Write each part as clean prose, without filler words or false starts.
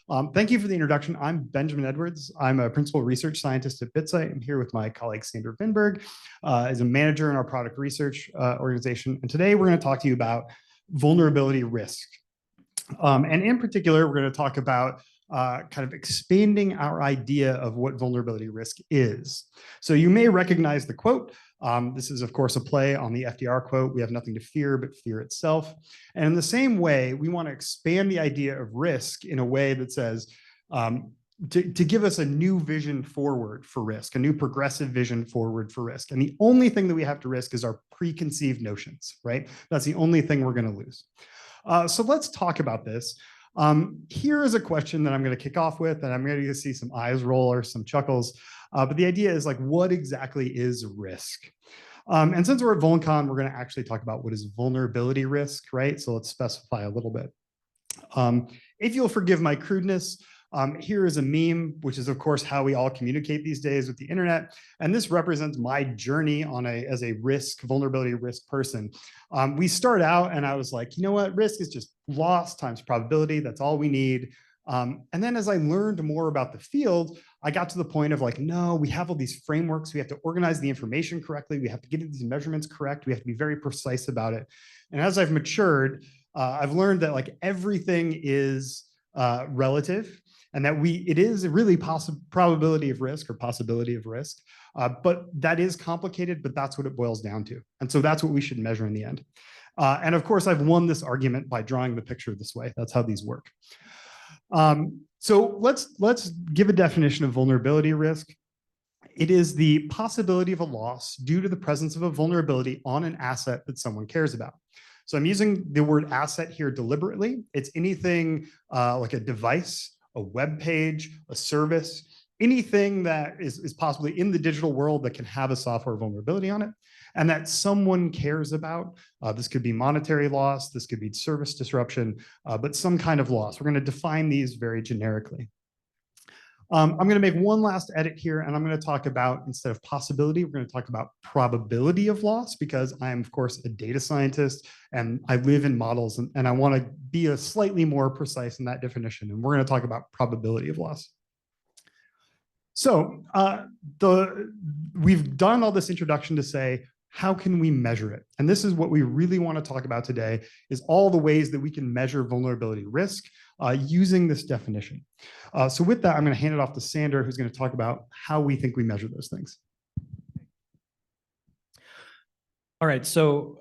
Thank you for the introduction. I'm Benjamin Edwards. I'm a principal research scientist at Bitsight. I'm here with my colleague, Sandra Vinberg, as a manager in our product research organization. And today we're going to talk to you about vulnerability risk. And in particular, we're going to talk about kind of expanding our idea of what vulnerability risk is. So you may recognize the quote. This is, of course, a play on the FDR quote, "We have nothing to fear but fear itself." And in the same way, we want to expand the idea of risk in a way that says, to give us a new vision forward for risk, a new progressive vision forward for risk. And the only thing that we have to risk is our preconceived notions, right? That's the only thing we're going to lose. So let's talk about this. Here is a question that I'm going to kick off with, and I'm going to see some eyes roll or some chuckles. But the idea is, like, what exactly is risk? And since we're at VulnCon, we're going to actually talk about what is vulnerability risk, right? So let's specify a little bit. If you'll forgive my crudeness, here is a meme, which is, of course, how we all communicate these days with the internet. And this represents my journey as a vulnerability risk person. We start out and I was like, you know what? Risk is just loss times probability. That's all we need. And then as I learned more about the field, I got to the point of like, no, we have all these frameworks. We have to organize the information correctly. We have to get these measurements correct. We have to be very precise about it. And as I've matured, I've learned that like everything is relative, and that it is really probability of risk or possibility of risk, but that is complicated, but that's what it boils down to. And so that's what we should measure in the end. And of course, I've won this argument by drawing the picture this way. That's how these work. So let's give a definition of vulnerability risk. It is the possibility of a loss due to the presence of a vulnerability on an asset that someone cares about. So I'm using the word asset here deliberately. It's anything like a device, a web page, a service, anything that is possibly in the digital world that can have a software vulnerability on it and that someone cares about. This could be monetary loss, this could be service disruption, but some kind of loss. We're going to define these very generically. I'm going to make one last edit here, and I'm going to talk about, instead of possibility, we're going to talk about probability of loss, because I am, of course, a data scientist, and I live in models, and I want to be slightly more precise in that definition, and we're going to talk about probability of loss. So we've done all this introduction to say, how can we measure it? And this is what we really want to talk about today, is all the ways that we can measure vulnerability risk using this definition. So with that, I'm going to hand it off to Sandra, who's going to talk about how we think we measure those things. All right, so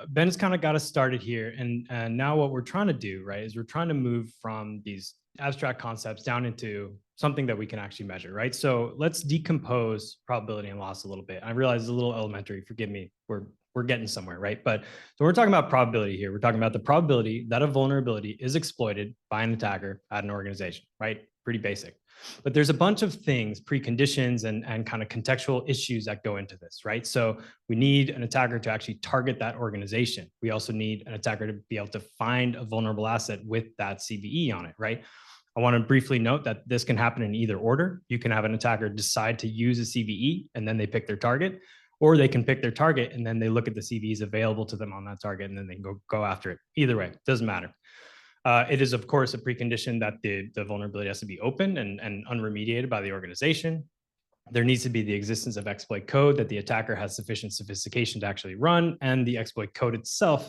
Ben's kind of got us started here, and now what we're trying to do, right, is we're trying to move from these abstract concepts down into something that we can actually measure, right? So let's decompose probability and loss a little bit. I realize it's a little elementary, forgive me, we're getting somewhere, right? But so we're talking about probability here. We're talking about the probability that a vulnerability is exploited by an attacker at an organization, right? Pretty basic. But there's a bunch of things, preconditions and kind of contextual issues that go into this, right? So we need an attacker to actually target that organization. We also need an attacker to be able to find a vulnerable asset with that CVE on it, right? I want to briefly note that this can happen in either order. You can have an attacker decide to use a CVE and then they pick their target, or they can pick their target and then they look at the CVEs available to them on that target and then they can go after it. Either way, doesn't matter. It is, of course, a precondition that the vulnerability has to be open and unremediated by the organization. There needs to be the existence of exploit code that the attacker has sufficient sophistication to actually run, and the exploit code itself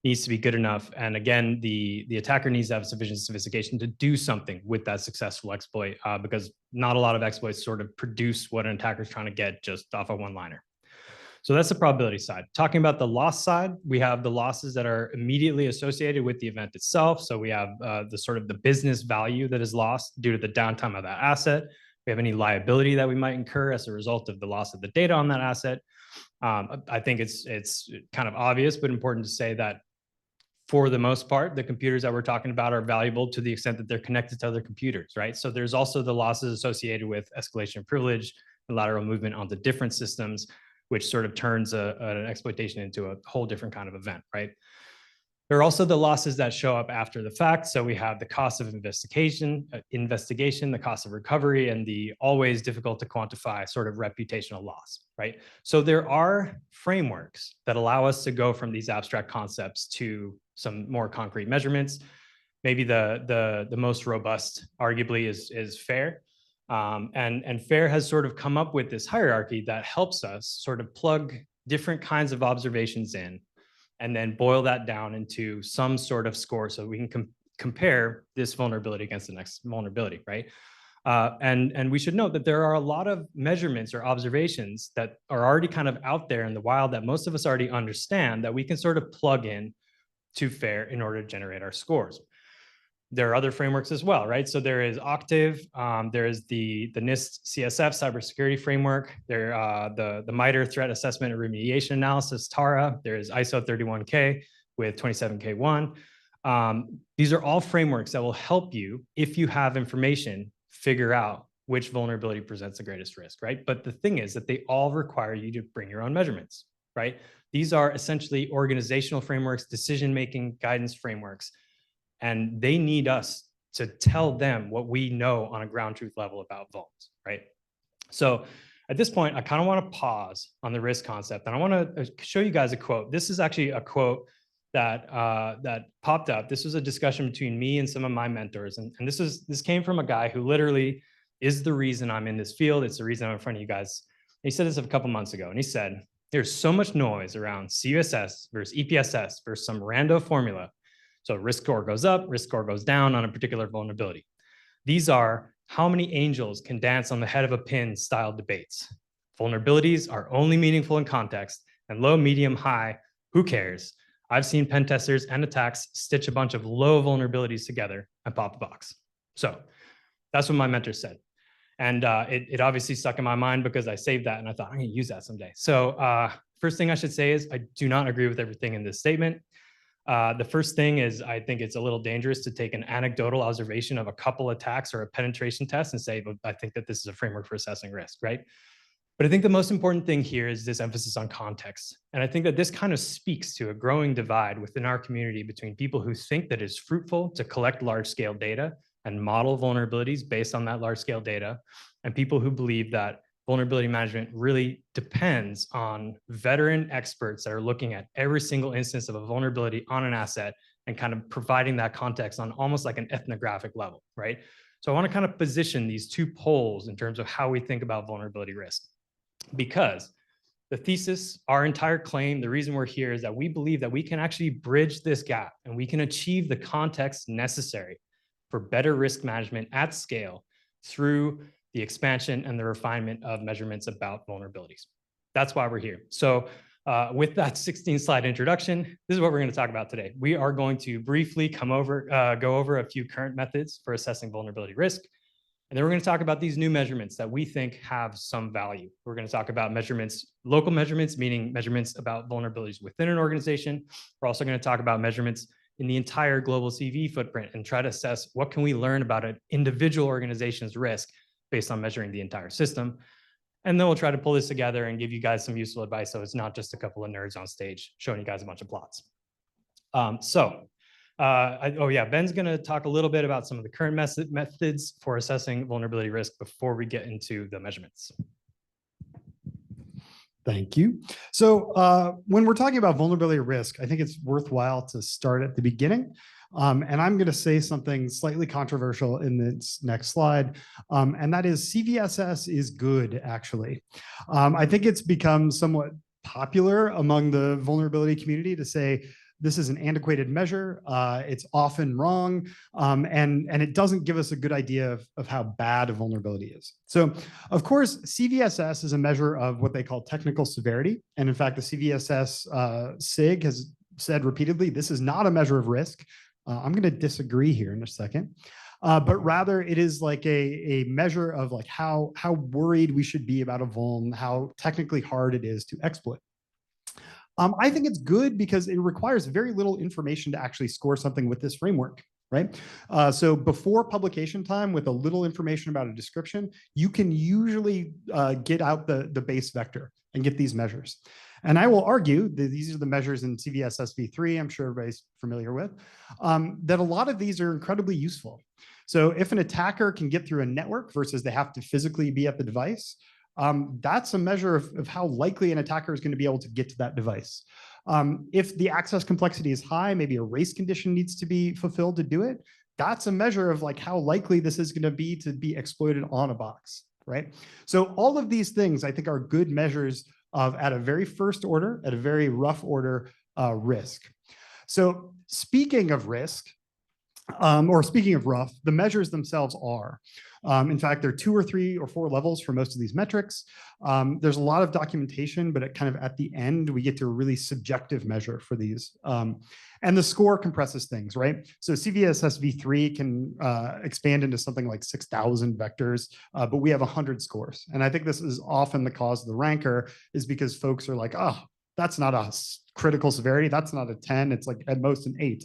needs to be good enough. And again, the attacker needs to have sufficient sophistication to do something with that successful exploit, because not a lot of exploits sort of produce what an attacker is trying to get just off a one-liner. So that's the probability side. Talking about the loss side, we have the losses that are immediately associated with the event itself. So we have the sort of the business value that is lost due to the downtime of that asset. We have any liability that we might incur as a result of the loss of the data on that asset. I think it's kind of obvious, but important to say that for the most part, the computers that we're talking about are valuable to the extent that they're connected to other computers, right? So there's also the losses associated with escalation of privilege and lateral movement onto different systems, which sort of turns an exploitation into a whole different kind of event, right? There are also the losses that show up after the fact. So we have the cost of investigation, the cost of recovery, and the always difficult to quantify sort of reputational loss, right? So there are frameworks that allow us to go from these abstract concepts to some more concrete measurements. maybe the most robust, arguably, is FAIR. And FAIR has sort of come up with this hierarchy that helps us sort of plug different kinds of observations in and then boil that down into some sort of score so we can compare this vulnerability against the next vulnerability, right? And we should note that there are a lot of measurements or observations that are already kind of out there in the wild that most of us already understand that we can sort of plug in to FAIR in order to generate our scores. There are other frameworks as well, right? So there is Octave, there is the NIST CSF cybersecurity framework, there the MITRE threat assessment and remediation analysis, TARA, there is ISO 31K with 27K1. These are all frameworks that will help you, if you have information, figure out which vulnerability presents the greatest risk, right? But the thing is that they all require you to bring your own measurements, right? These are essentially organizational frameworks, decision-making guidance frameworks, and they need us to tell them what we know on a ground truth level about vulns, right? So at this point, I kind of want to pause on the risk concept, and I want to show you guys a quote. This is actually a quote that popped up. This was a discussion between me and some of my mentors, and this came from a guy who literally is the reason I'm in this field. It's the reason I'm in front of you guys. He said this a couple months ago, and he said, "There's so much noise around CVSS versus EPSS versus some rando formula. So risk score goes up, risk score goes down on a particular vulnerability. These are how many angels can dance on the head of a pin style debates. Vulnerabilities are only meaningful in context, and low, medium, high, who cares? I've seen pen testers and attacks stitch a bunch of low vulnerabilities together and pop a box." So that's what my mentor said. And it obviously stuck in my mind because I saved that and I thought I'm gonna use that someday. So first thing I should say is I do not agree with everything in this statement. The first thing is I think it's a little dangerous to take an anecdotal observation of a couple attacks or a penetration test and say, well, I think that this is a framework for assessing risk, right? But I think the most important thing here is this emphasis on context. And I think that this kind of speaks to a growing divide within our community between people who think that it's fruitful to collect large-scale data and model vulnerabilities based on that large-scale data, and people who believe that vulnerability management really depends on veteran experts that are looking at every single instance of a vulnerability on an asset and kind of providing that context on almost like an ethnographic level, right? So I want to kind of position these two poles in terms of how we think about vulnerability risk. Because the thesis, our entire claim, the reason we're here is that we believe that we can actually bridge this gap and we can achieve the context necessary for better risk management at scale through the expansion and the refinement of measurements about vulnerabilities. That's why we're here. So with that 16-slide introduction, this is what we're going to talk about today. We are going to briefly go over a few current methods for assessing vulnerability risk. And then we're going to talk about these new measurements that we think have some value. We're going to talk about measurements, local measurements, meaning measurements about vulnerabilities within an organization. We're also going to talk about measurements in the entire global CV footprint and try to assess what can we learn about an individual organization's risk based on measuring the entire system. And then we'll try to pull this together and give you guys some useful advice so it's not just a couple of nerds on stage showing you guys a bunch of plots. Ben's going to talk a little bit about some of the current methods for assessing vulnerability risk before we get into the measurements. Thank you. So when we're talking about vulnerability risk, I think it's worthwhile to start at the beginning. And I'm going to say something slightly controversial in this next slide, and that is CVSS is good, actually. I think it's become somewhat popular among the vulnerability community to say this is an antiquated measure, it's often wrong, and it doesn't give us a good idea of how bad a vulnerability is. So, of course, CVSS is a measure of what they call technical severity. And in fact, the CVSS SIG has said repeatedly, this is not a measure of risk. I'm going to disagree here in a second, but rather it is like a measure of like how worried we should be about a vuln, how technically hard it is to exploit. I think it's good because it requires very little information to actually score something with this framework, right? So before publication time, with a little information about a description, you can usually get out the base vector and get these measures. And I will argue that these are the measures in CVSSv4, I'm sure everybody's familiar with, that a lot of these are incredibly useful. So if an attacker can get through a network versus they have to physically be at the device, that's a measure of how likely an attacker is going to be able to get to that device. If the access complexity is high, maybe a race condition needs to be fulfilled to do it. That's a measure of like how likely this is going to be exploited on a box, right? So all of these things I think are good measures of, at a very first order, at a very rough order, risk. So speaking of risk, or speaking of rough, the measures themselves are. In fact, there are 2 or 3 or 4 levels for most of these metrics. There's a lot of documentation, but at the end, we get to a really subjective measure for these. And the score compresses things, right? So CVSSv4 can expand into something like 6,000 vectors, but we have 100 scores. And I think this is often the cause of the rancor, is because folks are like, oh, that's not a critical severity. That's not a 10. It's like at most an 8.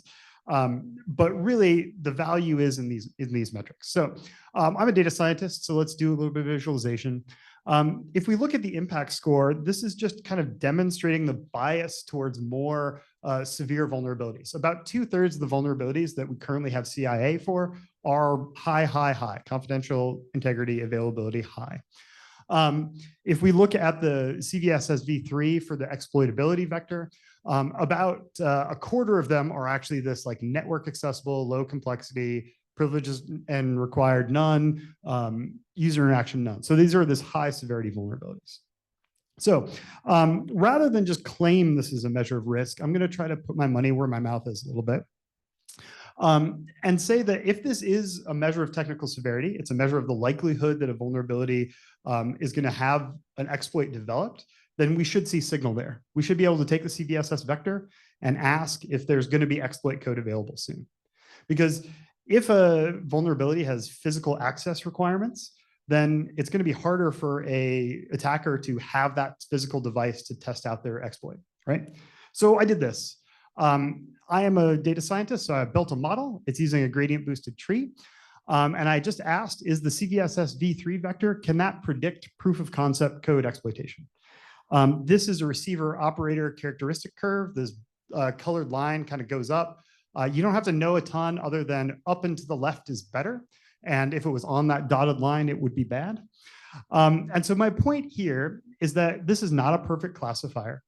But really, the value is in these metrics. So I'm a data scientist, so let's do a little bit of visualization. If we look at the impact score, this is just kind of demonstrating the bias towards more severe vulnerabilities. About 2/3 of the vulnerabilities that we currently have CIA for are high, confidential, integrity, availability, high. If we look at the CVSSv4 for the exploitability vector, about a quarter of them are actually this like network accessible, low complexity, privileges and required none, user interaction none. So these are this high severity vulnerabilities. So rather than just claim this is a measure of risk, I'm going to try to put my money where my mouth is a little bit. And say that if this is a measure of technical severity, it's a measure of the likelihood that a vulnerability is going to have an exploit developed, then we should see signal there. We should be able to take the CVSS vector and ask if there's going to be exploit code available soon. Because if a vulnerability has physical access requirements, then it's going to be harder for an attacker to have that physical device to test out their exploit, right? So I did this. I am a data scientist, so I built a model. It's using a gradient boosted tree. And I just asked, is the CVSSv4 vector, can that predict proof of concept code exploitation? This is a receiver operator characteristic curve. This colored line kind of goes up. You don't have to know a ton other than up and to the left is better. And if it was on that dotted line, it would be bad. And so my point here is that this is not a perfect classifier.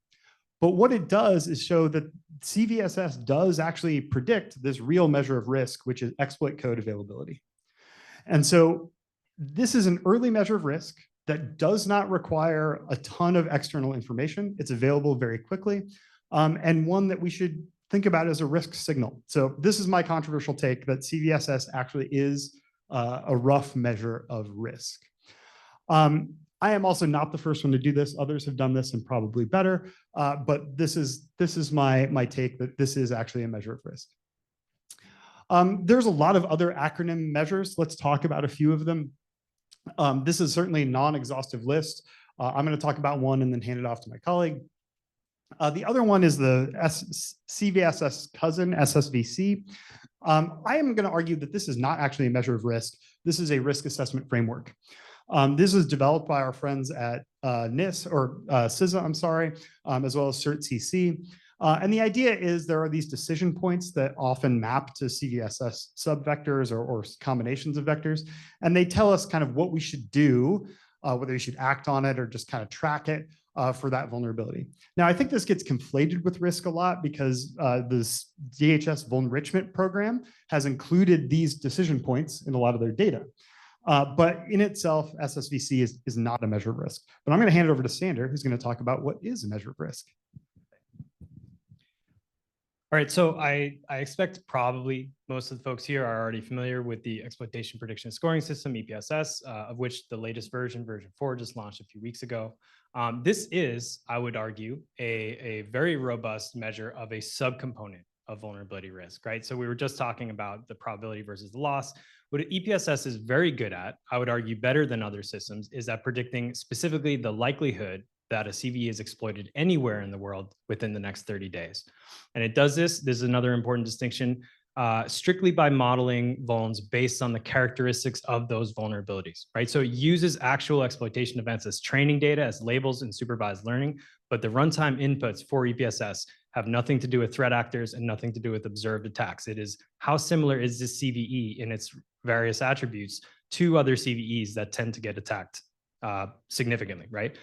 But what it does is show that CVSS does actually predict this real measure of risk, which is exploit code availability. And so this is an early measure of risk that does not require a ton of external information. It's available very quickly, and one that we should think about as a risk signal. So this is my controversial take that CVSS actually is a rough measure of risk. I am also not the first one to do this. Others have done this and probably better, but this is my take that this is actually a measure of risk. There's a lot of other acronym measures. Let's talk about a few of them. This is certainly a non-exhaustive list. I'm going to talk about one and then hand it off to my colleague. The other one is the CVSS cousin, SSVC. I am going to argue that this is not actually a measure of risk. This is a risk assessment framework. This is developed by our friends at NIS, or CISA, I'm sorry, as well as CertCC. And the idea is there are these decision points that often map to CVSS subvectors or combinations of vectors. And they tell us kind of what we should do, whether we should act on it or just kind of track it for that vulnerability. Now, I think this gets conflated with risk a lot because this DHS Vulnrichment program has included these decision points in a lot of their data. But in itself, SSVC is not a measure of risk. But I'm going to hand it over to Sander, who's going to talk about what is a measure of risk. All right, so I expect probably most of the folks here are already familiar with the exploitation prediction scoring system, EPSS, of which the latest version 4, just launched a few weeks ago. This is, I would argue, a very robust measure of a subcomponent of vulnerability risk, right? So we were just talking about the probability versus the loss. What EPSS is very good at, I would argue better than other systems, is at predicting specifically the likelihood that a CVE is exploited anywhere in the world within the next 30 days. And it does this is another important distinction, strictly by modeling vulns based on the characteristics of those vulnerabilities, right? So it uses actual exploitation events as training data, as labels in supervised learning, but the runtime inputs for EPSS have nothing to do with threat actors and nothing to do with observed attacks. It is how similar is this CVE in its various attributes to other CVEs that tend to get attacked significantly, right?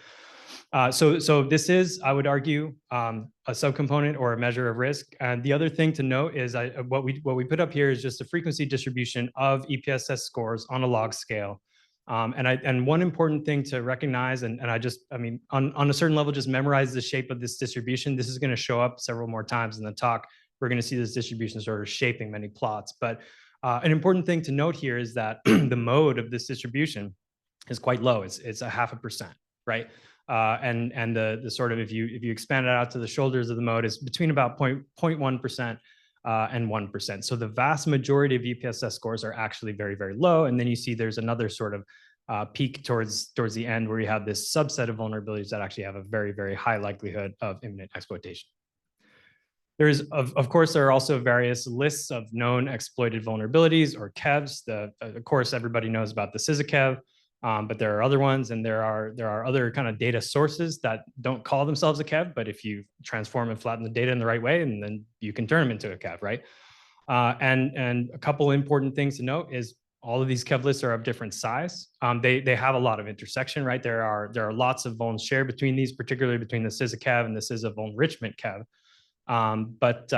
So this is, I would argue, a subcomponent or a measure of risk. And the other thing to note is what we put up here is just a frequency distribution of EPSS scores on a log scale. And one important thing to recognize, and I mean, on a certain level, just memorize the shape of this distribution. This is going to show up several more times in the talk. We're going to see this distribution sort of shaping many plots. But an important thing to note here is that the mode of this distribution is quite low. It's 0.5%, right? And the sort of, if you expand it out to the shoulders of the mode, is between about 0.1% and 1%. So the vast majority of EPSS scores are actually very, very low. And then you see there's another sort of peak towards the end where you have this subset of vulnerabilities that actually have a very, very high likelihood of imminent exploitation. There's, of course, there are also various lists of known exploited vulnerabilities, or KEVs. Of course, everybody knows about the SIEM, but there are other ones, and there are other kind of data sources that don't call themselves a KEV, but if you transform and flatten the data in the right way, and then you can turn them into a KEV, right? And a couple important things to note is all of these KEV lists are of different size. They have a lot of intersection, right? There are lots of vulns shared between these, particularly between the SIEM and the SIEM enrichment KEV. But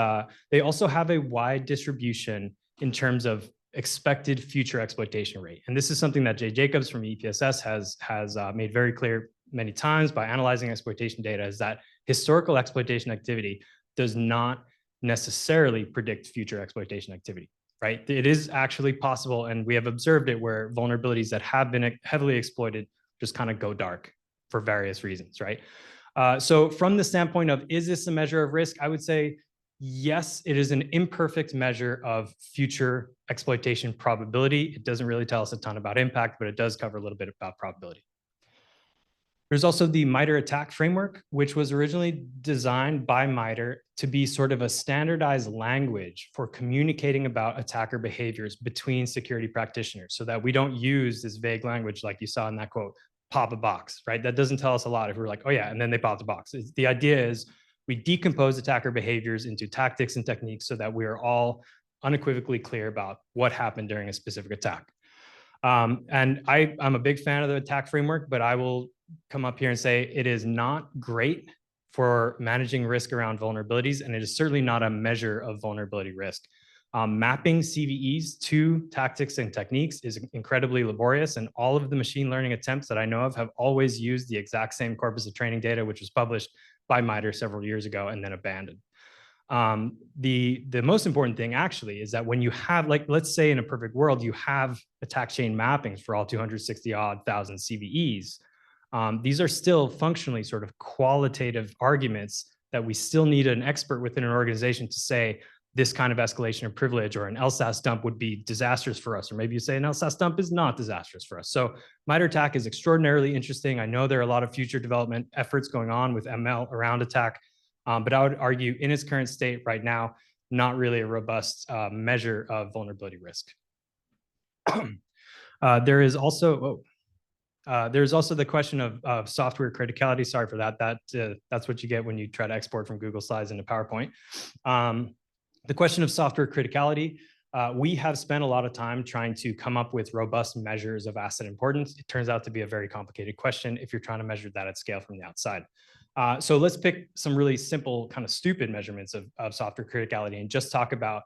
they also have a wide distribution in terms of expected future exploitation rate. And this is something that Jay Jacobs from EPSS has made very clear many times by analyzing exploitation data, is that historical exploitation activity does not necessarily predict future exploitation activity, right? It is actually possible, and we have observed it, where vulnerabilities that have been heavily exploited just kind of go dark for various reasons, right? So from the standpoint of, is this a measure of risk? I would say, yes, it is an imperfect measure of future exploitation probability. It doesn't really tell us a ton about impact, but it does cover a little bit about probability. There's also the MITRE attack framework, which was originally designed by MITRE to be sort of a standardized language for communicating about attacker behaviors between security practitioners, so that we don't use this vague language like you saw in that quote, pop a box, right? That doesn't tell us a lot if we're like, oh yeah, and then they popped a box. The idea is we decompose attacker behaviors into tactics and techniques so that we are all unequivocally clear about what happened during a specific attack. And I'm a big fan of the attack framework, but I will come up here and say it is not great for managing risk around vulnerabilities, and it is certainly not a measure of vulnerability risk. Mapping CVEs to tactics and techniques is incredibly laborious, and all of the machine learning attempts that I know of have always used the exact same corpus of training data, which was published by MITRE several years ago and then abandoned. The most important thing actually is that when you have, like, let's say in a perfect world, you have attack chain mappings for all 260,000 CVEs. These are still functionally sort of qualitative arguments that we still need an expert within an organization to say, this kind of escalation of privilege or an LSAS dump would be disastrous for us. Or maybe you say an LSAS dump is not disastrous for us. So MITRE attack is extraordinarily interesting. I know there are a lot of future development efforts going on with ML around attack, but I would argue in its current state right now, not really a robust measure of vulnerability risk. There's also the question of software criticality. Sorry for that. That's what you get when you try to export from Google Slides into PowerPoint. The question of software criticality, we have spent a lot of time trying to come up with robust measures of asset importance. It turns out to be a very complicated question if you're trying to measure that at scale from the outside. So let's pick some really simple, kind of stupid measurements of software criticality and just talk about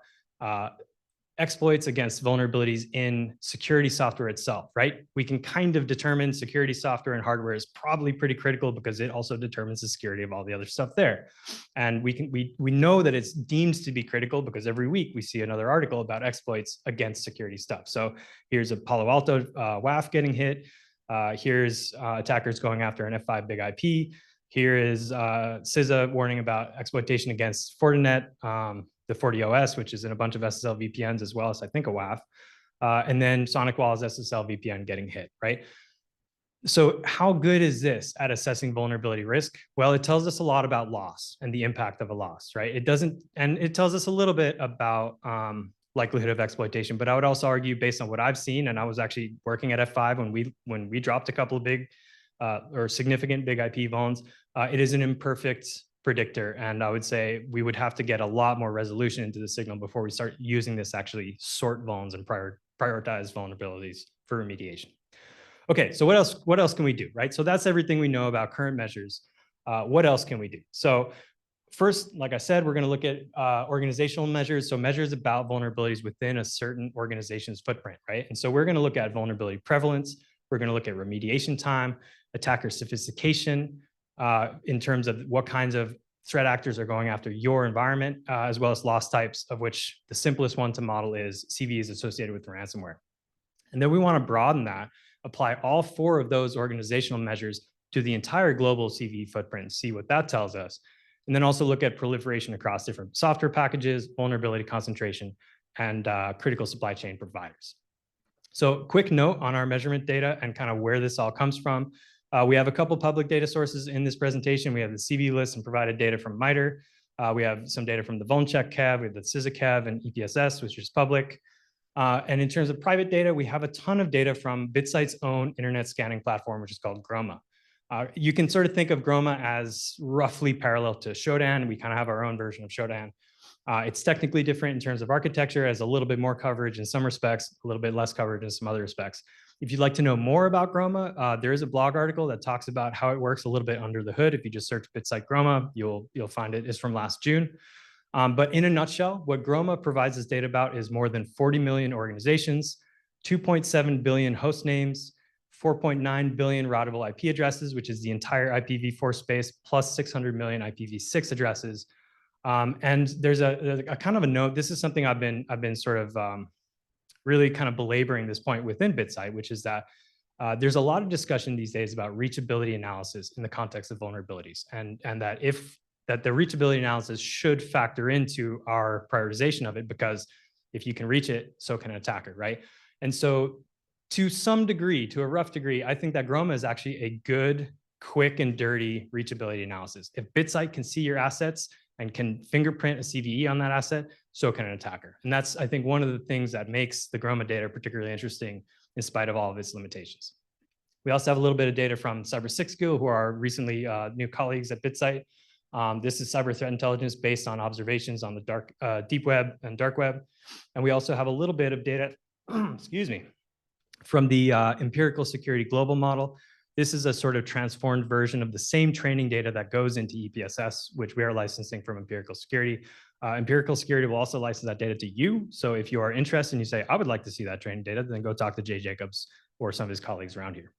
exploits against vulnerabilities in security software itself, right? We can kind of determine security software and hardware is probably pretty critical because it also determines the security of all the other stuff there. And we know that it's deemed to be critical because every week we see another article about exploits against security stuff. So here's a Palo Alto WAF getting hit. Here's attackers going after an F5 big IP. Here is CISA warning about exploitation against Fortinet, the FortiOS, which is in a bunch of SSL VPNs as well as I think a WAF, and then SonicWall's SSL VPN getting hit, right? So how good is this at assessing vulnerability risk? Well, it tells us a lot about loss and the impact of a loss, right? It doesn't, and it tells us a little bit about likelihood of exploitation, but I would also argue based on what I've seen, and I was actually working at F5 when we dropped a couple of big or significant big IP vulns, it is an imperfect predictor. And I would say we would have to get a lot more resolution into the signal before we start using this actually sort vulns and prioritize vulnerabilities for remediation. Okay, so what else can we do, right? So that's everything we know about current measures. What else can we do? So first, like I said, we're going to look at organizational measures. So measures about vulnerabilities within a certain organization's footprint, right? And so we're going to look at vulnerability prevalence. We're going to look at remediation time, attacker sophistication, in terms of what kinds of threat actors are going after your environment, as well as loss types, of which the simplest one to model is CVEs associated with ransomware. And then we want to broaden that, apply all 4 of those organizational measures to the entire global CVE footprint, see what that tells us. And then also look at proliferation across different software packages, vulnerability concentration, and critical supply chain providers. So quick note on our measurement data and kind of where this all comes from. We have a couple public data sources in this presentation. We have the CV list and provided data from MITRE. We have some data from the VulnCheck CAV, we have the CISA and EPSS, which is public. And in terms of private data, we have a ton of data from Bitsight's own internet scanning platform, which is called Groma. You can sort of think of Groma as roughly parallel to Shodan. We kind of have our own version of Shodan. It's technically different in terms of architecture, has a little bit more coverage in some respects, a little bit less coverage in some other respects. If you'd like to know more about Groma, there is a blog article that talks about how it works a little bit under the hood. If you just search Bitsight Groma, you'll find it. It's from last June. But in a nutshell, what Groma provides us data about is more than 40 million organizations, 2.7 billion host names, 4.9 billion routable IP addresses, which is the entire IPv4 space, plus 600 million IPv6 addresses. And there's a kind of a note. This is something I've been sort of really kind of belaboring this point within Bitsight, which is that there's a lot of discussion these days about reachability analysis in the context of vulnerabilities, and that the reachability analysis should factor into our prioritization of it, because if you can reach it, so can an attacker, right? And so to some degree, to a rough degree, I think that Groma is actually a good, quick and dirty reachability analysis. If Bitsight can see your assets and can fingerprint a CVE on that asset, so can an attacker. And that's, I think, one of the things that makes the Groma data particularly interesting in spite of all of its limitations. We also have a little bit of data from cybersecurity, who are recently new colleagues at Bitsight. This is cyber threat intelligence based on observations on the deep web and dark web. And we also have a little bit of data, excuse me, from the empirical security global model. This is a sort of transformed version of the same training data that goes into EPSS, which we are licensing from empirical security. Empirical security will also license that data to you. So if you are interested and you say, I would like to see that training data, then go talk to Jay Jacobs or some of his colleagues around here.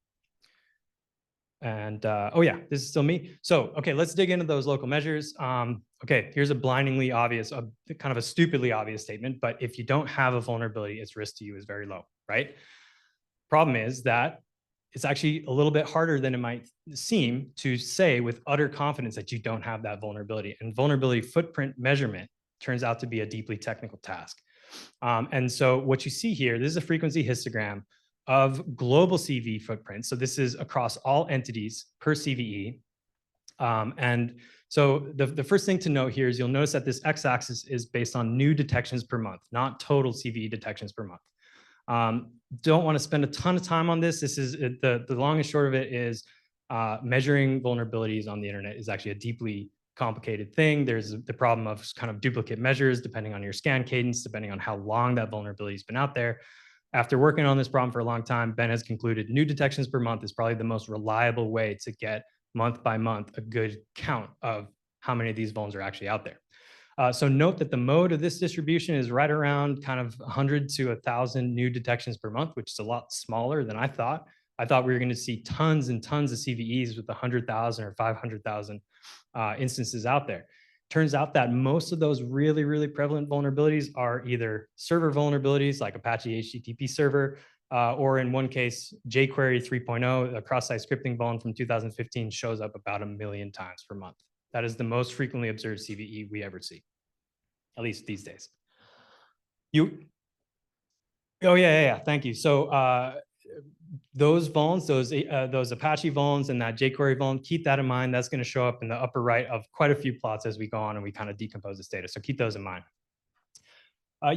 And oh yeah, this is still me. So, okay, let's dig into those local measures. Okay, here's a blindingly obvious, kind of a stupidly obvious statement, but if you don't have a vulnerability, its risk to you is very low, right? Problem is that it's actually a little bit harder than it might seem to say with utter confidence that you don't have that vulnerability. And vulnerability footprint measurement turns out to be a deeply technical task. And so what you see here, this is a frequency histogram of global CVE footprint. So this is across all entities per CVE. And so the first thing to note here is you'll notice that this x-axis is based on new detections per month, not total CVE detections per month. Don't want to spend a ton of time on this. This is the long and short of it is measuring vulnerabilities on the internet is actually a deeply complicated thing. There's the problem of kind of duplicate measures depending on your scan cadence, depending on how long that vulnerability has been out there. After working on this problem for a long time, Ben has concluded new detections per month is probably the most reliable way to get month by month a good count of how many of these vulns are actually out there. So note that the mode of this distribution is right around kind of 100 to 1,000 new detections per month, which is a lot smaller than I thought. I thought we were going to see tons and tons of CVEs with 100,000 or 500,000 instances out there. Turns out that most of those really, really prevalent vulnerabilities are either server vulnerabilities like Apache HTTP server, or in one case, jQuery 3.0, a cross-site scripting vuln from 2015 shows up about 1 million times per month. That is the most frequently observed CVE we ever see, at least these days. Oh yeah, thank you. So those vulns, those Apache vulns and that jQuery vuln, keep that in mind. That's going to show up in the upper right of quite a few plots as we go on and we kind of decompose this data. So keep those in mind.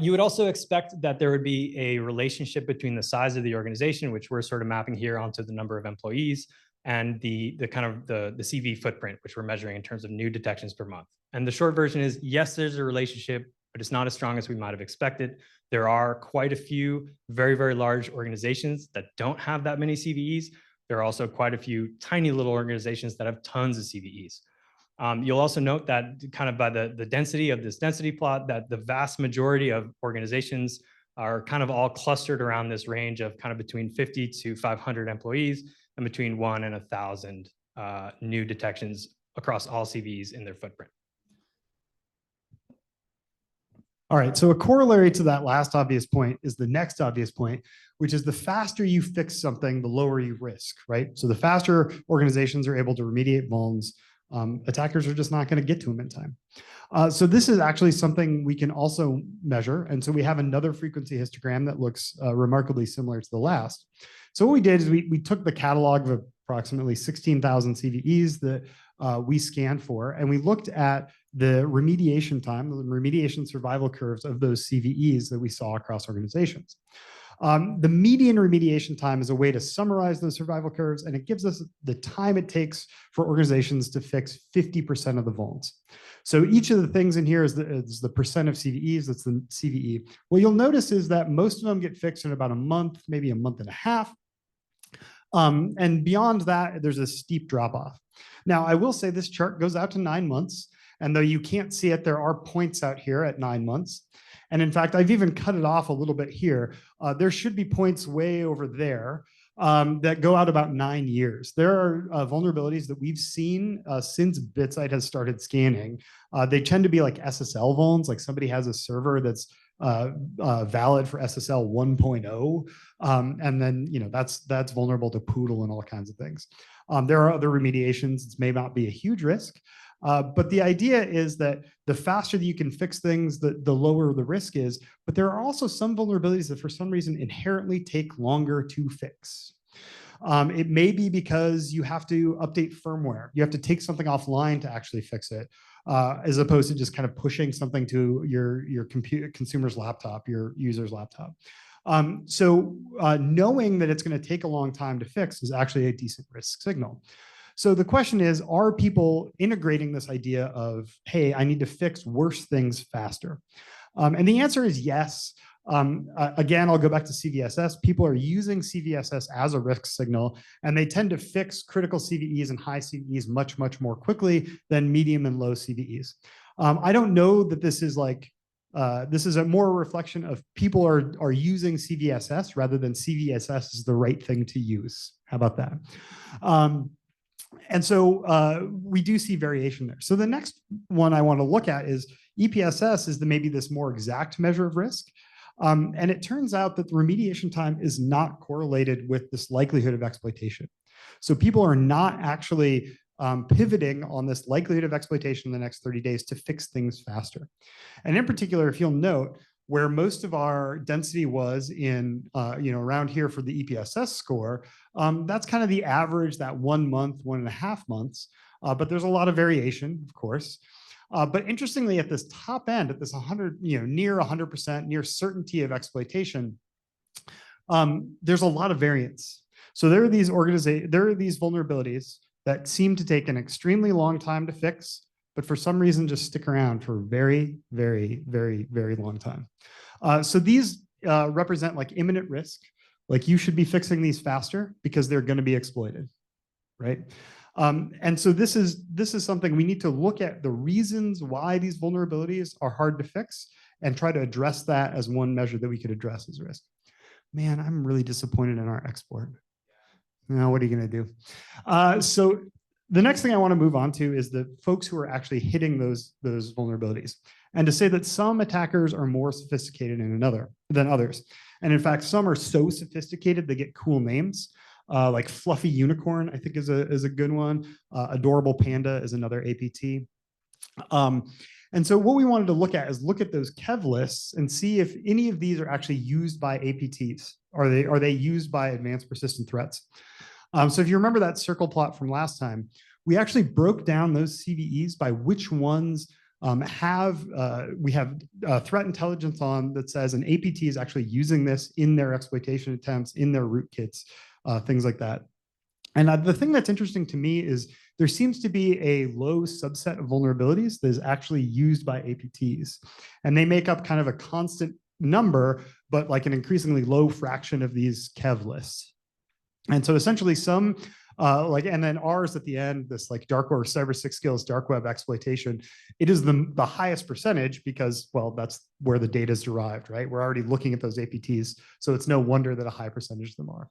You would also expect that there would be a relationship between the size of the organization, which we're sort of mapping here onto the number of employees, and the kind of the CV footprint, which we're measuring in terms of new detections per month. And the short version is, yes, there's a relationship. but it's not as strong as we might have expected. There are quite a few very, very large organizations that don't have that many CVEs. There are also quite a few tiny little organizations that have tons of CVEs. You'll also note that kind of by the density of this density plot, that the vast majority of organizations are kind of all clustered around this range of kind of between 50 to 500 employees and between 1 and 1,000 new detections across all CVEs in their footprint. All right, so a corollary to that last obvious point is the next obvious point, which is the faster you fix something, the lower you risk, right? So the faster organizations are able to remediate vulns, attackers are just not going to get to them in time. So this is actually something we can also measure. And so we have another frequency histogram that looks remarkably similar to the last. So what we did is we took the catalog of approximately 16,000 CVEs that we scanned for, and we looked at the remediation time, the remediation survival curves of those CVEs that we saw across organizations. The median remediation time is a way to summarize those survival curves, and it gives us the time it takes for organizations to fix 50% of the vulns. So each of the things in here is the percent of CVEs, that's the CVE. What you'll notice is that most of them get fixed in about a month, maybe a month and a half. And beyond that, there's a steep drop off. Now, I will say this chart goes out to 9 months, and though you can't see it, there are points out here at 9 months. And in fact, I've even cut it off a little bit here. There should be points way over there that go out about 9 years. There are vulnerabilities that we've seen since Bitsight has started scanning. They tend to be like SSL vulns, like somebody has a server that's valid for SSL 1.0, and then that's vulnerable to Poodle and all kinds of things. There are other remediations. It may not be a huge risk, but the idea is that the faster that you can fix things, the lower the risk is. But there are also some vulnerabilities that for some reason inherently take longer to fix. It may be because you have to update firmware. You have to take something offline to actually fix it, as opposed to just kind of pushing something to your consumer's laptop, your user's laptop. So knowing that it's going to take a long time to fix is actually a decent risk signal. So the question is, are people integrating this idea of, hey, I need to fix worse things faster? And the answer is yes. Again, I'll go back to CVSS. People are using CVSS as a risk signal, and they tend to fix critical CVEs and high CVEs much, much more quickly than medium and low CVEs. I don't know that this is like, this is a more reflection of people are using CVSS rather than CVSS is the right thing to use. How about that? And so we do see variation there. So the next one I want to look at is EPSS is maybe this more exact measure of risk. And it turns out that the remediation time is not correlated with this likelihood of exploitation. So people are not actually pivoting on this likelihood of exploitation in the next 30 days to fix things faster. And in particular, if you'll note, where most of our density was in, around here for the EPSS score, that's kind of the average, that 1 month, 1.5 months. But there's a lot of variation, of course. But interestingly, at this top end, at this 100, near 100%, near certainty of exploitation, there's a lot of variance. So there are these vulnerabilities that seem to take an extremely long time to fix, but for some reason just stick around for a very, very, very, very long time. So these represent like imminent risk. Like you should be fixing these faster because they're going to be exploited, right? And so this is something we need to look at the reasons why these vulnerabilities are hard to fix and try to address that as one measure that we could address as risk. Man, I'm really disappointed in our export. Now, what are you going to do? So the next thing I want to move on to is the folks who are actually hitting those vulnerabilities, and to say that some attackers are more sophisticated than others. And in fact, some are so sophisticated they get cool names. Like Fluffy Unicorn, I think is a good one. Adorable Panda is another APT. And so what we wanted to look at is look at those KEV lists and see if any of these are actually used by APTs. Are they used by advanced persistent threats? So if you remember that circle plot from last time, we actually broke down those CVEs by which ones we have threat intelligence on that says an APT is actually using this in their exploitation attempts, in their rootkits, things like that. And the thing that's interesting to me is there seems to be a low subset of vulnerabilities that is actually used by APTs. And they make up kind of a constant number, but like an increasingly low fraction of these Kev lists. And so essentially some and then ours at the end, this like dark web cyber 6 skills, dark web exploitation, it is the highest percentage because, well, that's where the data is derived, right? We're already looking at those APTs. So it's no wonder that a high percentage of them are.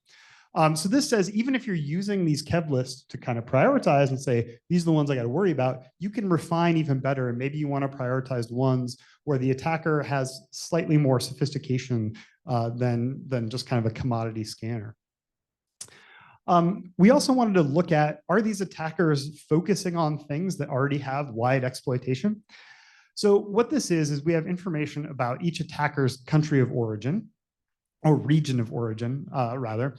So this says, even if you're using these Kev lists to kind of prioritize and say, these are the ones I got to worry about, you can refine even better. And maybe you want to prioritize ones where the attacker has slightly more sophistication than just kind of a commodity scanner. We also wanted to look at, are these attackers focusing on things that already have wide exploitation? So what this is we have information about each attacker's country of origin, or region of origin, rather.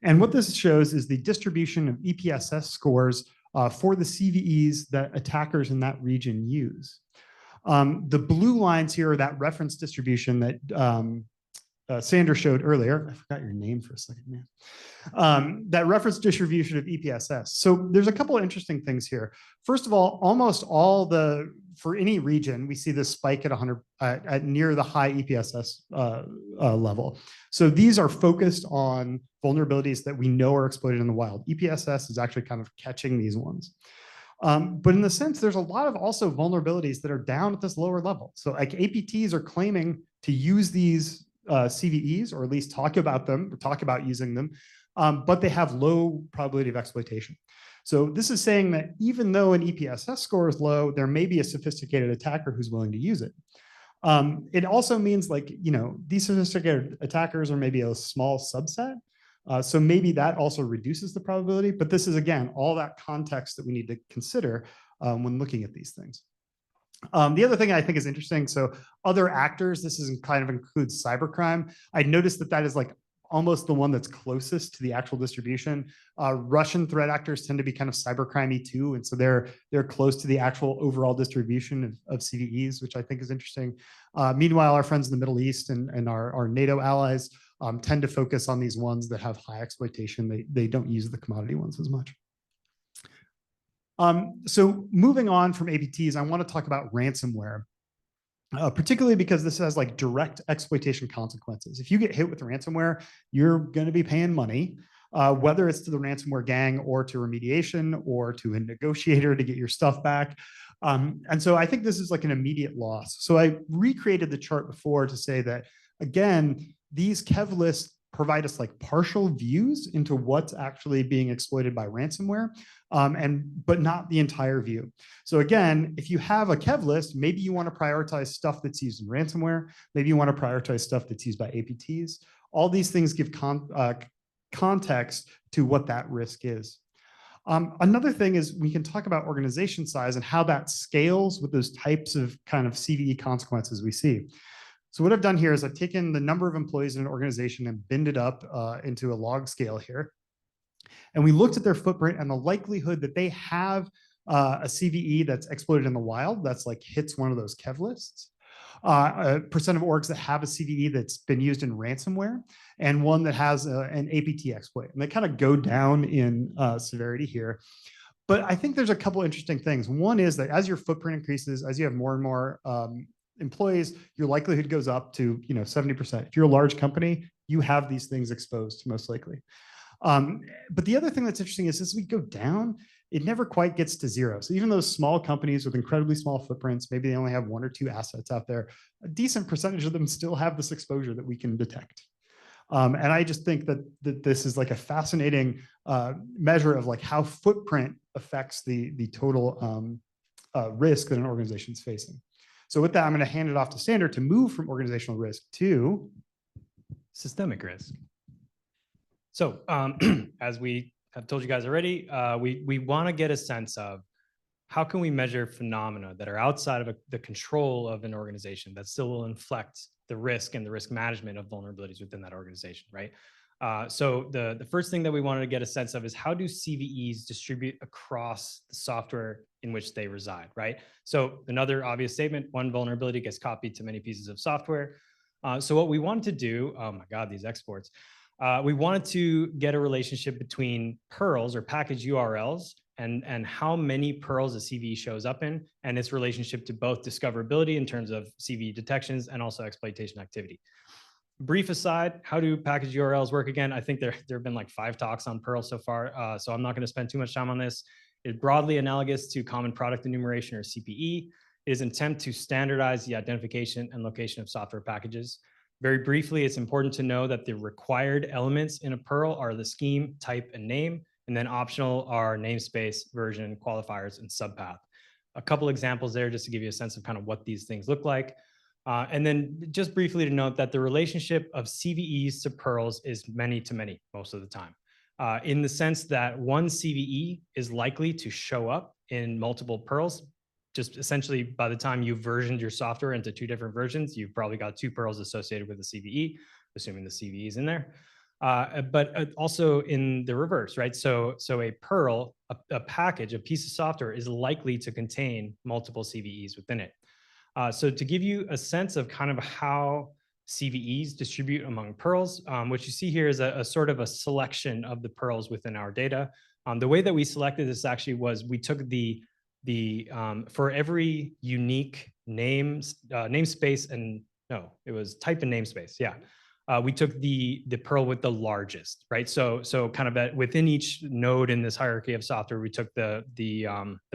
And what this shows is the distribution of EPSS scores for the CVEs that attackers in that region use. The blue lines here are that reference distribution that Sander showed earlier. I forgot your name for a second, man. That reference distribution of EPSS. So there's a couple of interesting things here. First of all, almost all for any region, we see this spike at 100 at near the high EPSS level. So these are focused on vulnerabilities that we know are exploited in the wild. EPSS is actually kind of catching these ones. But in the sense, there's a lot of also vulnerabilities that are down at this lower level. So like APTs are claiming to use these CVEs, or at least talk about them, or talk about using them, but they have low probability of exploitation. So this is saying that even though an EPSS score is low, there may be a sophisticated attacker who's willing to use it. It also means like, these sophisticated attackers are maybe a small subset. So maybe that also reduces the probability, but this is, again, all that context that we need to consider when looking at these things. The other thing I think is interesting, so other actors, this is kind of includes cybercrime. I noticed that is like almost the one that's closest to the actual distribution. Russian threat actors tend to be kind of cybercrimey too, and so they're close to the actual overall distribution of CVEs, which I think is interesting. Meanwhile, our friends in the Middle East and our NATO allies tend to focus on these ones that have high exploitation. They don't use the commodity ones as much. So moving on from APTs, I want to talk about ransomware, particularly because this has like direct exploitation consequences. If you get hit with ransomware, you're going to be paying money, whether it's to the ransomware gang or to remediation or to a negotiator to get your stuff back. And so I think this is like an immediate loss. So I recreated the chart before to say that, again, these Kev lists provide us like partial views into what's actually being exploited by ransomware, but not the entire view. So again, if you have a Kev list, maybe you want to prioritize stuff that's used in ransomware. Maybe you want to prioritize stuff that's used by APTs. All these things give context to what that risk is. Another thing is we can talk about organization size and how that scales with those types of kind of CVE consequences we see. So what I've done here is I've taken the number of employees in an organization and binned it up into a log scale here. And we looked at their footprint and the likelihood that they have a CVE that's exploited in the wild, that's like hits one of those Kev lists, percent of orgs that have a CVE that's been used in ransomware, and one that has an APT exploit. And they kind of go down in severity here. But I think there's a couple interesting things. One is that as your footprint increases, as you have more and more employees, your likelihood goes up to 70%. If you're a large company, you have these things exposed most likely. But the other thing that's interesting is as we go down, it never quite gets to zero. So even those small companies with incredibly small footprints, maybe they only have 1 or 2 assets out there, a decent percentage of them still have this exposure that we can detect. And I just think that this is like a fascinating measure of like how footprint affects the total risk that an organization is facing. So with that, I'm going to hand it off to Sander to move from organizational risk to systemic risk. So as we have told you guys already, we want to get a sense of how can we measure phenomena that are outside of the control of an organization that still will inflect the risk and the risk management of vulnerabilities within that organization, right? So the first thing that we wanted to get a sense of is how do CVEs distribute across the software in which they reside, right? So another obvious statement, one vulnerability gets copied to many pieces of software. So what we wanted to do, oh my God, these exports, we wanted to get a relationship between PURLs or package URLs and how many pearls a CVE shows up in, and its relationship to both discoverability in terms of CVE detections and also exploitation activity. Brief aside, how do package URLs work again? I think there have been like 5 talks on Perl so far, so I'm not going to spend too much time on this. It's broadly analogous to Common Product Enumeration, or CPE. It is an attempt to standardize the identification and location of software packages. Very briefly, it's important to know that the required elements in a Perl are the scheme, type, and name, and then optional are namespace, version, qualifiers, and subpath. A couple examples there just to give you a sense of kind of what these things look like. And then just briefly to note that the relationship of CVEs to Perls is many to many most of the time, in the sense that one CVE is likely to show up in multiple Perls. Just essentially, by the time you've versioned your software into 2 different versions, you've probably got 2 Perls associated with the CVE, assuming the CVE is in there. But also in the reverse, right? So a Perl, a package, a piece of software is likely to contain multiple CVEs within it. So to give you a sense of kind of how CVEs distribute among Perls, what you see here is a sort of a selection of the Perls within our data. The way that we selected this actually was we took for every unique namespace, and no, it was type and namespace. Yeah. We took the Perl with the largest, right? So kind of within each node in this hierarchy of software, we took the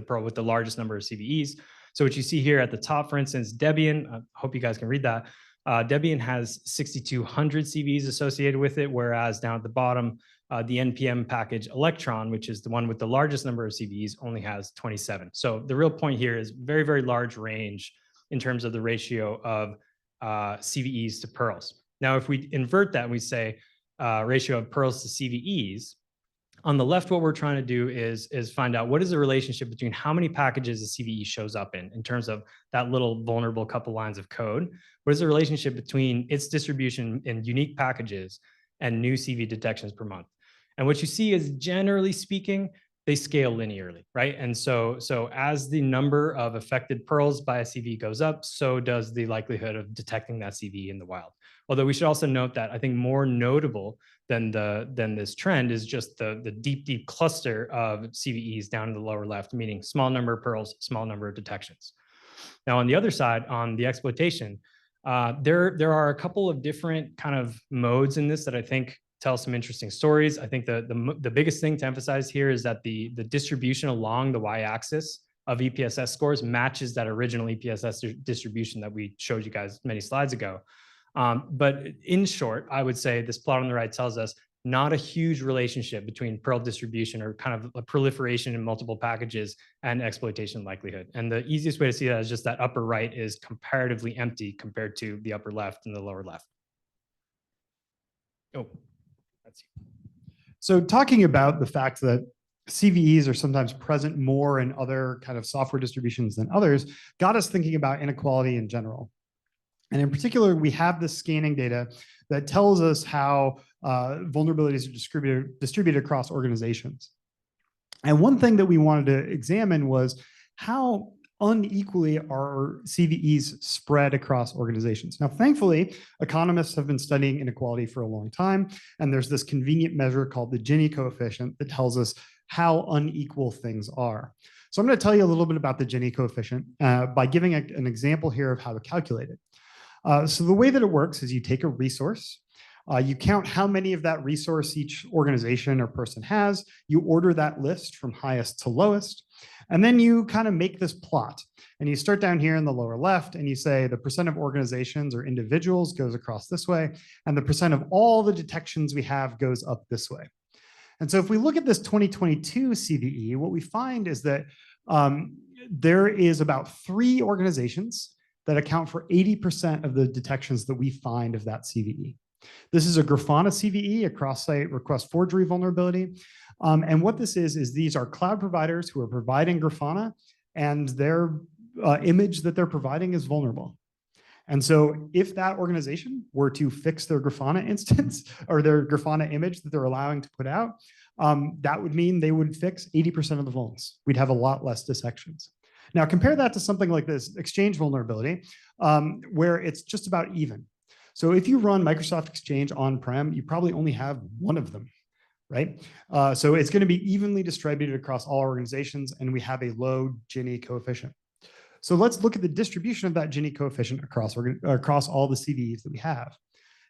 Perl with the largest number of CVEs. So what you see here at the top, for instance, Debian, I hope you guys can read that. Debian has 6,200 CVEs associated with it, whereas down at the bottom, the NPM package Electron, which is the one with the largest number of CVEs, only has 27. So the real point here is very, very large range in terms of the ratio of CVEs to Perls. Now, if we invert that and we say ratio of Perls to CVEs, on the left, what we're trying to do is find out what is the relationship between how many packages a CVE shows up in terms of that little vulnerable couple lines of code. What is the relationship between its distribution in unique packages and new CV detections per month? And what you see is, generally speaking, they scale linearly, right? And so as the number of affected Perls by a CVE goes up, so does the likelihood of detecting that CVE in the wild. Although we should also note that I think more notable than this trend is just the deep cluster of CVEs down in the lower left, meaning small number of Perls, small number of detections. Now, on the other side, on the exploitation, there are a couple of different kind of modes in this that I think tell some interesting stories. I think the biggest thing to emphasize here is that the distribution along the y-axis of EPSS scores matches that original EPSS distribution that we showed you guys many slides ago. But in short, I would say this plot on the right tells us not a huge relationship between Perl distribution or kind of a proliferation in multiple packages and exploitation likelihood. And the easiest way to see that is just that upper right is comparatively empty compared to the upper left and the lower left. Oh, that's you. So talking about the fact that CVEs are sometimes present more in other kind of software distributions than others got us thinking about inequality in general. And in particular, we have this scanning data that tells us how vulnerabilities are distributed across organizations. And one thing that we wanted to examine was how unequally are CVEs spread across organizations. Now, thankfully, economists have been studying inequality for a long time, and there's this convenient measure called the Gini coefficient that tells us how unequal things are. So I'm going to tell you a little bit about the Gini coefficient by giving an example here of how to calculate it. So the way that it works is you take a resource, you count how many of that resource each organization or person has, you order that list from highest to lowest, and then you kind of make this plot. And you start down here in the lower left and you say the percent of organizations or individuals goes across this way, and the percent of all the detections we have goes up this way. And so if we look at this 2022 CVE, what we find is that there is about 3 organizations that account for 80% of the detections that we find of that CVE. This is a Grafana CVE, a cross-site request forgery vulnerability. And what this is these are cloud providers who are providing Grafana, and their image that they're providing is vulnerable. And so if that organization were to fix their Grafana instance or their Grafana image that they're allowing to put out, that would mean they would fix 80% of the vulns. We'd have a lot less dissections. Now, compare that to something like this Exchange vulnerability, where it's just about even. So if you run Microsoft Exchange on-prem, you probably only have one of them. right? So it's going to be evenly distributed across all organizations, and we have a low Gini coefficient. So let's look at the distribution of that Gini coefficient across all the CVEs that we have.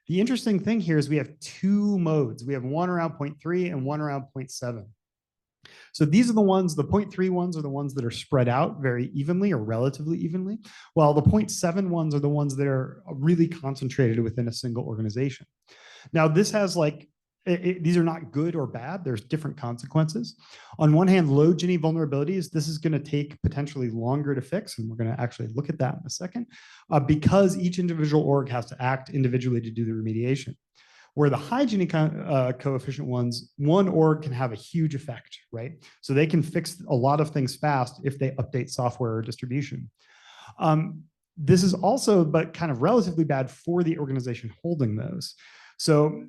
The interesting thing here is we have two modes. We have one around 0.3 and one around 0.7. So these are the ones, the 0.3 ones are the ones that are spread out very evenly or relatively evenly, while the 0.7 ones are the ones that are really concentrated within a single organization. Now, this has these are not good or bad. There's different consequences. On one hand, low Gini vulnerabilities, this is going to take potentially longer to fix, and we're going to actually look at that in a second, because each individual org has to act individually to do the remediation. Where the high Gini coefficient ones, one org can have a huge effect, right? So they can fix a lot of things fast if they update software or distribution. This is also, but kind of relatively bad for the organization holding those. So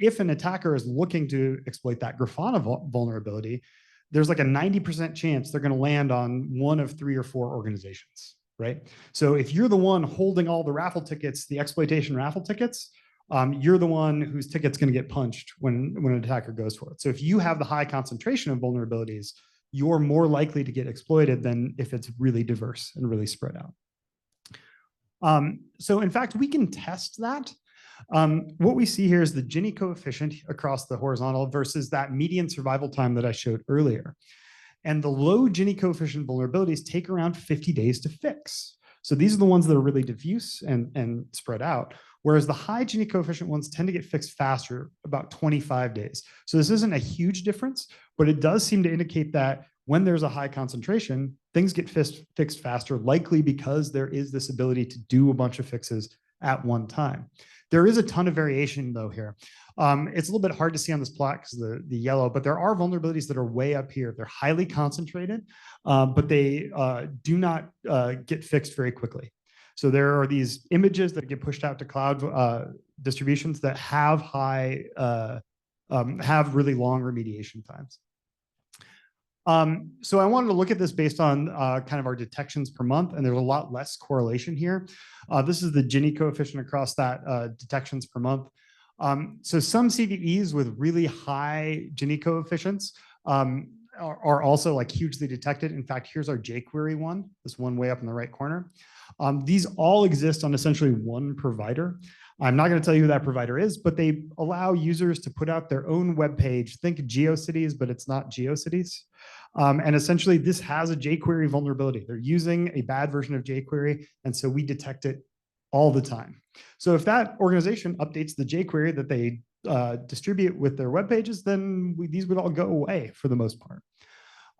if an attacker is looking to exploit that Grafana vulnerability, there's like a 90% chance they're going to land on one of 3 or 4 organizations, right? So if you're the one holding all the raffle tickets, the exploitation raffle tickets, you're the one whose ticket's going to get punched when an attacker goes for it. So if you have the high concentration of vulnerabilities, you're more likely to get exploited than if it's really diverse and really spread out. So in fact, we can test that. What we see here is the Gini coefficient across the horizontal versus that median survival time that I showed earlier. And the low Gini coefficient vulnerabilities take around 50 days to fix. So these are the ones that are really diffuse and spread out, whereas the high Gini coefficient ones tend to get fixed faster, about 25 days. So this isn't a huge difference, but it does seem to indicate that when there's a high concentration, things get fixed faster, likely because there is this ability to do a bunch of fixes at one time. There is a ton of variation though here. It's a little bit hard to see on this plot because the yellow, but there are vulnerabilities that are way up here. They're highly concentrated, but they do not get fixed very quickly. So there are these images that get pushed out to cloud distributions that have have really long remediation times. So I wanted to look at this based on kind of our detections per month, and there's a lot less correlation here. This is the Gini coefficient across that detections per month. So some CVEs with really high Gini coefficients are also like hugely detected. In fact, here's our jQuery one, this one way up in the right corner. These all exist on essentially one provider. I'm not going to tell you who that provider is, but they allow users to put out their own web page. Think GeoCities, but it's not GeoCities. And essentially, this has a jQuery vulnerability. They're using a bad version of jQuery, and so we detect it all the time. So if that organization updates the jQuery that they distribute with their web pages, then these would all go away for the most part.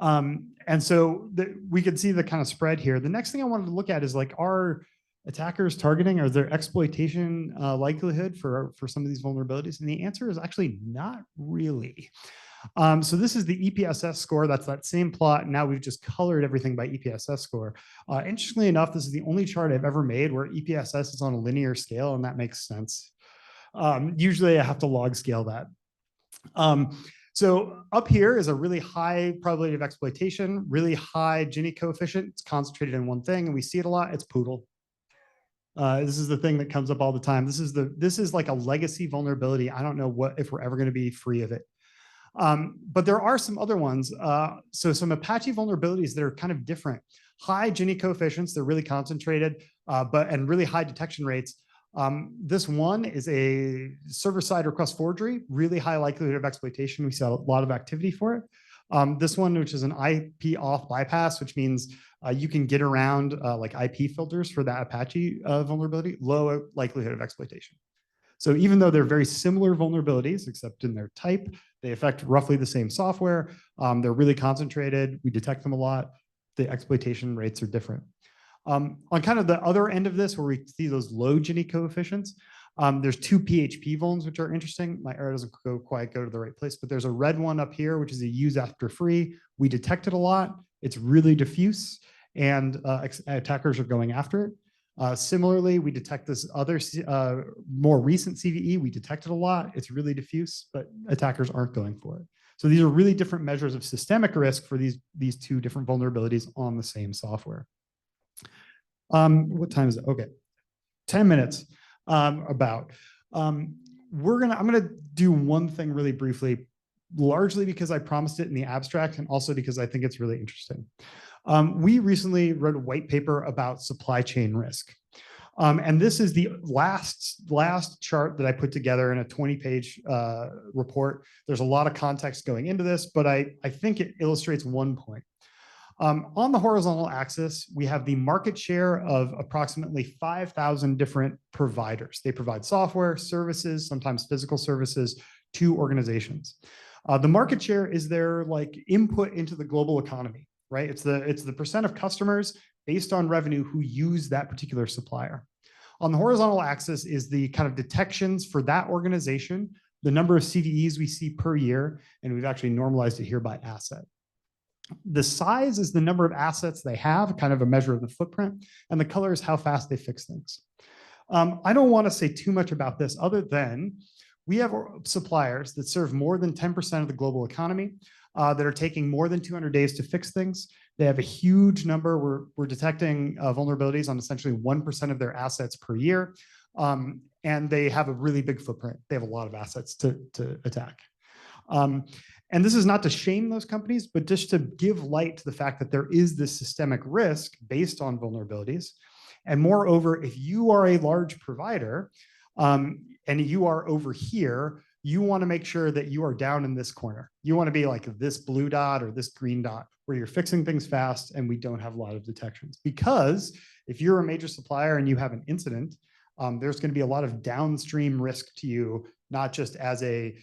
And so we could see the kind of spread here. The next thing I wanted to look at is like, are attackers targeting, or their exploitation likelihood for some of these vulnerabilities? And the answer is actually not really. So this is the EPSS score. That's that same plot. Now we've just colored everything by EPSS score. Interestingly enough, this is the only chart I've ever made where EPSS is on a linear scale, and that makes sense. Usually I have to log scale that. So up here is a really high probability of exploitation, really high Gini coefficient. It's concentrated in one thing, and we see it a lot. It's Poodle. This is the thing that comes up all the time. This is like a legacy vulnerability. I don't know if we're ever going to be free of it. But there are some other ones. So some Apache vulnerabilities that are kind of different. High Gini coefficients, they're really concentrated, and really high detection rates. This one is a server-side request forgery, really high likelihood of exploitation. We saw a lot of activity for it. This one, which is an IP off bypass, which means you can get around like IP filters for that Apache vulnerability, low likelihood of exploitation. So even though they're very similar vulnerabilities, except in their type, they affect roughly the same software. They're really concentrated. We detect them a lot. The exploitation rates are different. On kind of the other end of this, where we see those low Gini coefficients, there's 2 PHP vulns, which are interesting. My arrow doesn't quite go to the right place, but there's a red one up here, which is a use after free. We detect it a lot. It's really diffuse, and attackers are going after it. Similarly, we detect this other more recent CVE. We detect it a lot. It's really diffuse, but attackers aren't going for it. So these are really different measures of systemic risk for these 2 different vulnerabilities on the same software. What time is it? Okay, 10 minutes about. I'm gonna do one thing really briefly. largely because I promised it in the abstract and also because I think it's really interesting. We recently wrote a white paper about supply chain risk. And this is the last chart that I put together in a 20-page report. There's a lot of context going into this, but I think it illustrates one point. On the horizontal axis, we have the market share of approximately 5,000 different providers. They provide software, services, sometimes physical services to organizations. The market share is their like input into the global economy, right? It's the percent of customers based on revenue who use that particular supplier. On the horizontal axis is the kind of detections for that organization, the number of CVEs we see per year, and we've actually normalized it here by asset. The size is the number of assets they have, kind of a measure of the footprint, and the color is how fast they fix things. I don't want to say too much about this other than we have suppliers that serve more than 10% of the global economy that are taking more than 200 days to fix things. They have a huge number. We're detecting vulnerabilities on essentially 1% of their assets per year. And they have a really big footprint. They have a lot of assets to attack. And this is not to shame those companies, but just to give light to the fact that there is this systemic risk based on vulnerabilities. And moreover, if you are a large provider and you are over here, you want to make sure that you are down in this corner. You want to be like this blue dot or this green dot where you're fixing things fast and we don't have a lot of detections. Because if you're a major supplier and you have an incident, there's going to be a lot of downstream risk to you, not just as a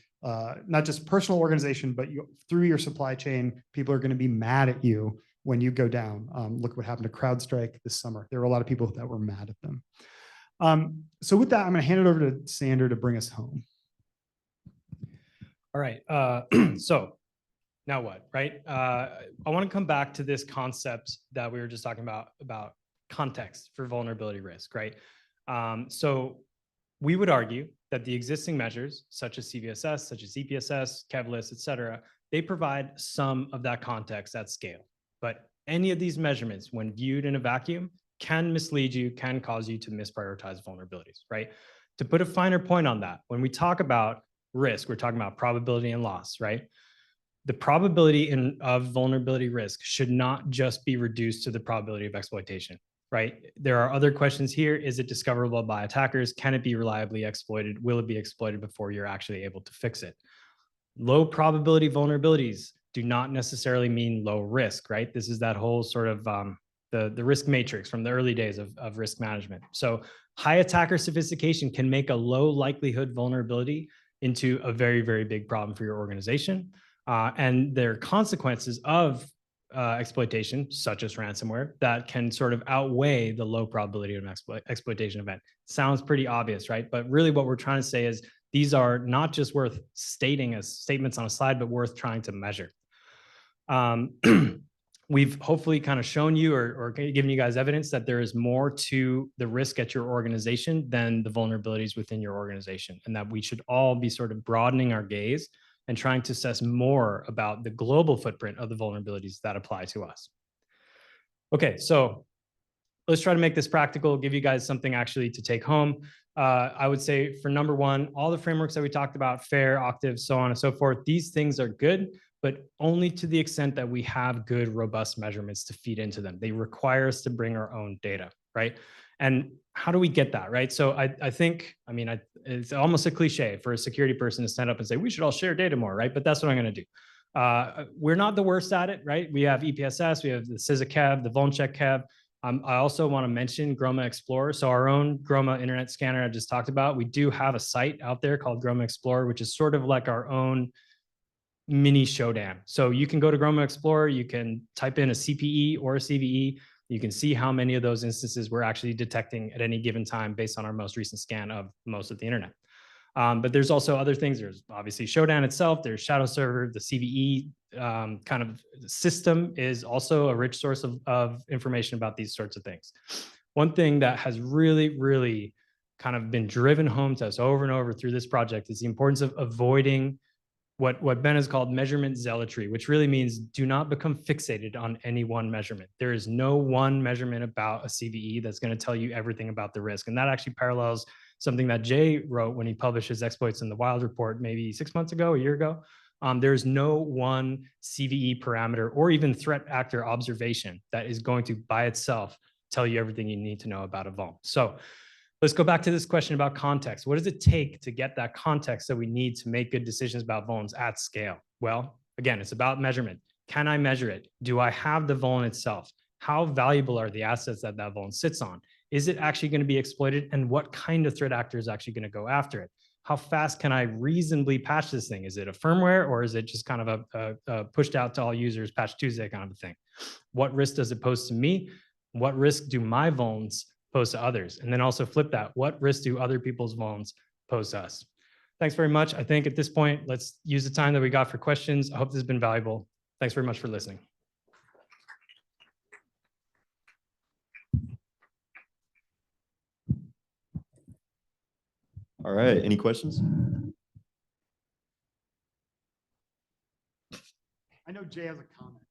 not just personal organization, but through your supply chain, people are going to be mad at you when you go down. Look what happened to CrowdStrike this summer. There were a lot of people that were mad at them. So with that, I'm going to hand it over to Sander to bring us home. All right. So now what, right? I want to come back to this concept that we were just talking about context for vulnerability risk, right? So we would argue that the existing measures, such as CVSS, such as EPSS, Kevlis, et cetera, they provide some of that context at scale. But any of these measurements, when viewed in a vacuum, can mislead you, can cause you to misprioritize vulnerabilities, right? To put a finer point on that, when we talk about risk, we're talking about probability and loss, right? The probability of vulnerability risk should not just be reduced to the probability of exploitation, right? There are other questions here. Is it discoverable by attackers? Can it be reliably exploited? Will it be exploited before you're actually able to fix it? Low probability vulnerabilities do not necessarily mean low risk, right? This is that whole sort of the risk matrix from the early days of risk management. So high attacker sophistication can make a low likelihood vulnerability into a very, very big problem for your organization. And there are consequences of exploitation, such as ransomware, that can sort of outweigh the low probability of an exploitation event. Sounds pretty obvious, right? But really what we're trying to say is these are not just worth stating as statements on a slide, but worth trying to measure. We've hopefully kind of shown you or given you guys evidence that there is more to the risk at your organization than the vulnerabilities within your organization, and that we should all be sort of broadening our gaze and trying to assess more about the global footprint of the vulnerabilities that apply to us. Okay, so let's try to make this practical, give you guys something actually to take home. I would say for number one, all the frameworks that we talked about, FAIR, Octave, so on and so forth, these things are good, but only to the extent that we have good, robust measurements to feed into them. They require us to bring our own data, right? And how do we get that, right? So I think, it's almost a cliche for a security person to stand up and say, we should all share data more, right? But that's what I'm going to do. We're not the worst at it, right? We have EPSS, we have the CISA-Kev, the VulnCheck-Kev. I also want to mention Groma Explorer. So our own Groma internet scanner I just talked about, we do have a site out there called Groma Explorer, which is sort of like our own mini Shodan. So you can go to Groma Explorer, you can type in a CPE or a CVE, you can see how many of those instances we're actually detecting at any given time based on our most recent scan of most of the internet. But there's also other things. There's obviously Shodan itself, there's Shadow Server, the CVE kind of system is also a rich source of information about these sorts of things. One thing that has really, really kind of been driven home to us over and over through this project is the importance of avoiding what Ben has called measurement zealotry, which really means do not become fixated on any one measurement. There is no one measurement about a CVE that's going to tell you everything about the risk. And that actually parallels something that Jay wrote when he published his exploits in the Wild report, maybe 6 months ago, a year ago. There's no one CVE parameter or even threat actor observation that is going to by itself tell you everything you need to know about a vuln. So let's go back to this question about context. What does it take to get that context that we need to make good decisions about vulns at scale? Well, again, it's about measurement. Can I measure it? Do I have the vuln itself? How valuable are the assets that that vuln sits on? Is it actually going to be exploited? And what kind of threat actor is actually going to go after it? How fast can I reasonably patch this thing? Is it a firmware or is it just kind of a pushed out to all users, patch Tuesday kind of a thing? What risk does it pose to me? What risk do my vulns pose to others? And then also flip that. What risk do other people's vulns pose to us? Thanks very much. I think at this point, let's use the time that we got for questions. I hope this has been valuable. Thanks very much for listening. All right, any questions? I know Jay has a comment.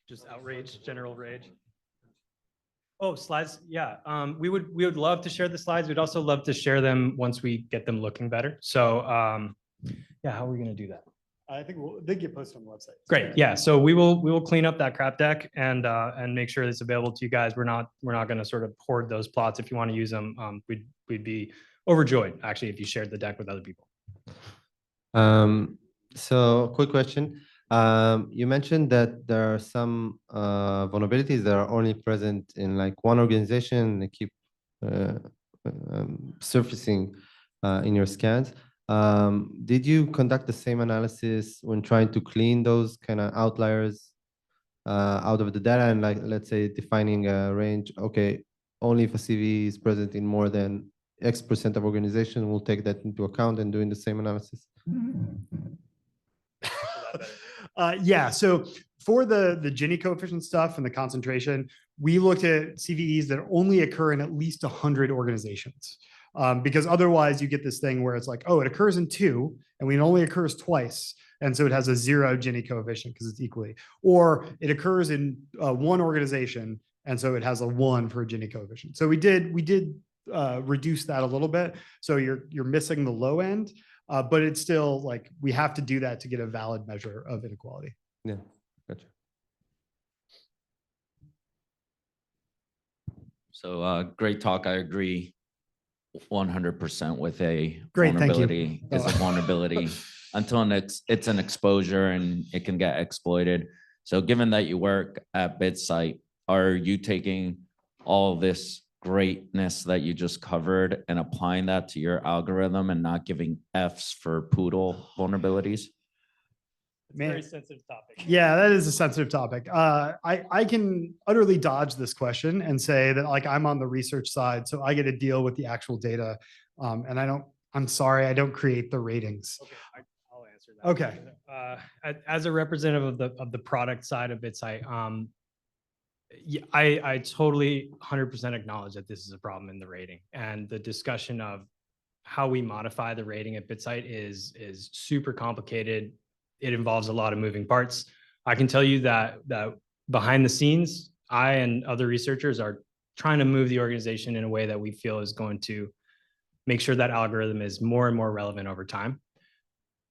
Just outrage, general rage. Oh, slides. Yeah, we would love to share the slides. We'd also love to share them once we get them looking better. So yeah, how are we going to do that? I think they get posted on the website. Great. Yeah. So we will clean up that crap deck and make sure it's available to you guys. We're not going to sort of hoard those plots. If you want to use them, we'd be overjoyed actually if you shared the deck with other people. So quick question. You mentioned that there are some vulnerabilities that are only present in like one organization. They keep surfacing in your scans. Did you conduct the same analysis when trying to clean those kind of outliers out of the data and like, let's say, defining a range? Okay, only if a CV is present in more than X% of organization, we'll take that into account and doing the same analysis. Yeah, so for the Gini coefficient stuff and the concentration, we looked at CVEs that only occur in at least 100 organizations. Because otherwise you get this thing where it's like, oh, it occurs in 2 and it only occurs twice. And so it has a 0 Gini coefficient because it's equally, or it occurs in 1 organization. And so it has a 1 for a Gini coefficient. So we did reduce that a little bit. So you're missing the low end, but it's still like, we have to do that to get a valid measure of inequality. Yeah, gotcha. So great talk. I agree 100% with a Great, vulnerability thank you. is a vulnerability until it's an exposure and it can get exploited. So given that you work at Bitsight, are you taking all this greatness that you just covered and applying that to your algorithm and not giving Fs for poodle vulnerabilities? Man. Very sensitive topic. Yeah, that is a sensitive topic. I can utterly dodge this question and say that like I'm on the research side, so I get to deal with the actual data. And I'm sorry, I don't create the ratings. Okay, I'll answer that. Okay. As a representative of the product side of Bitsight, yeah, I totally 100% acknowledge that this is a problem in the rating, and the discussion of how we modify the rating at Bitsight is super complicated. It involves a lot of moving parts. I can tell you that behind the scenes, I and other researchers are trying to move the organization in a way that we feel is going to make sure that algorithm is more and more relevant over time.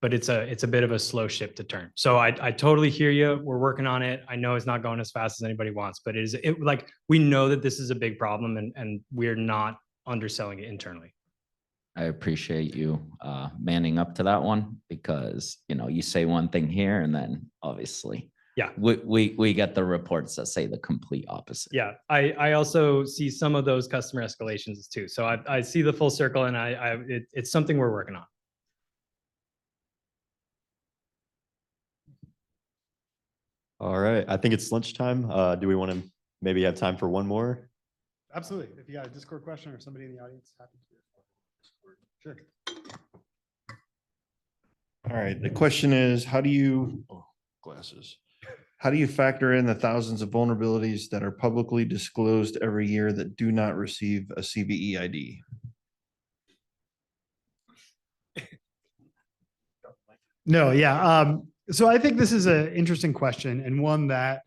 But it's a bit of a slow ship to turn. So I totally hear you. We're working on it. I know it's not going as fast as anybody wants, but like we know that this is a big problem and we're not underselling it internally. I appreciate you manning up to that one because, you know, you say one thing here and then obviously yeah, we get the reports that say the complete opposite. Yeah, I also see some of those customer escalations too. So I see the full circle and it's something we're working on. All right, I think it's lunchtime. Do we want to maybe have time for one more? Absolutely. If you got a Discord question or somebody in the audience, happy to. Sure. All right, the question is, how do you factor in the thousands of vulnerabilities that are publicly disclosed every year that do not receive a CVE ID? No, yeah. So I think this is an interesting question and one that